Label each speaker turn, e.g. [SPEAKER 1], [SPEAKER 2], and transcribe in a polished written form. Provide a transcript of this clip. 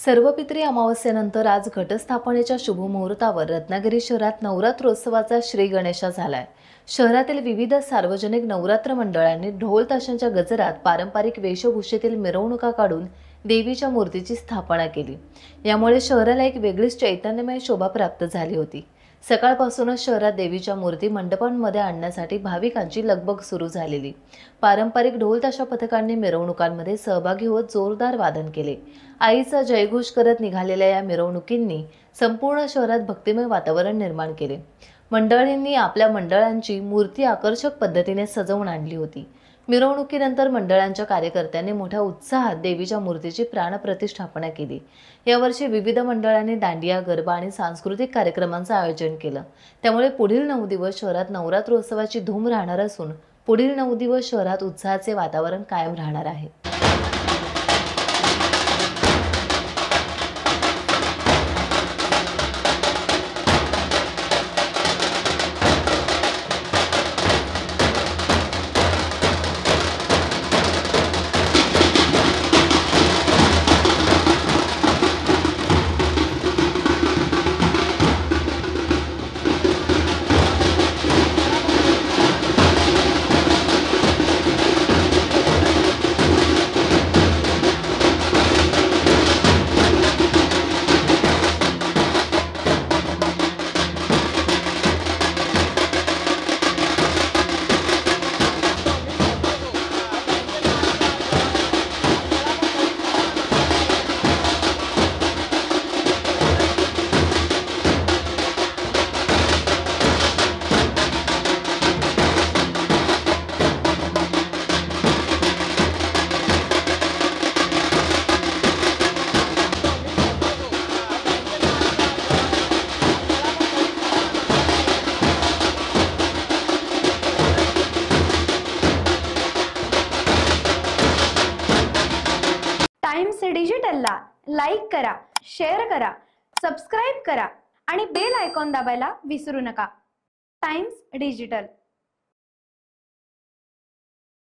[SPEAKER 1] सर्वपित्री अमावस्येनंतर आज घटस्थापनेच्या शुभमुहूर्तावर रत्नागिरी शहरात नवरात्रोत्सवाचा श्री गणेशा झालाय। शहरातील विविध सार्वजनिक नवरात्र मंडळांनी ढोल ताशांच्या गजरात पारंपरिक वेशभूषेतील मिरवणुका काढून देवीच्या मूर्तीची स्थापना केली। यामुळे शहराला एक वेगळीच चैतन्यमय शोभा प्राप्त झाली होती। सकाळपासूनच शहरात देवीच्या मूर्ती मंडपांमध्ये आणण्यासाठी भाविकांची लगबग सुरू झालेली। पारंपरिक ढोल ताशा पथकांनी मिरवणुकांमध्ये सहभागी होत जोरदार वादन केले। आईचा जयघोष करत निघालेल्या या मिरवणुकींनी संपूर्ण शहरात भक्तिमय वातावरण निर्माण केले। मंडळींनी आपल्या मंडळांची मूर्ती आकर्षक पद्धतीने सजवून आणली होती। मिरवणुकीनंतर मंडळांच्या कार्यकर्त्यांनी मोठ्या उत्साहात देवीच्या मूर्तीची प्राणप्रतिष्ठापना केली। यावर्षी विविध मंडळांनी दांडिया, गरबा आणि सांस्कृतिक कार्यक्रमांचं आयोजन केलं। त्यामुळे पुढील 9 दिवस शहरात नवरात्रोत्सवाची धूम राहणार असून पुढील 9 दिवस शहरात उत्साहाचे वातावरण कायम राहणार आहे।
[SPEAKER 2] टाइम्स डिजिटलला लाईक करा, शेअर करा, सबस्क्राइब करा आणि बेल आयकॉन दाबायला विसरू नका। Times digital.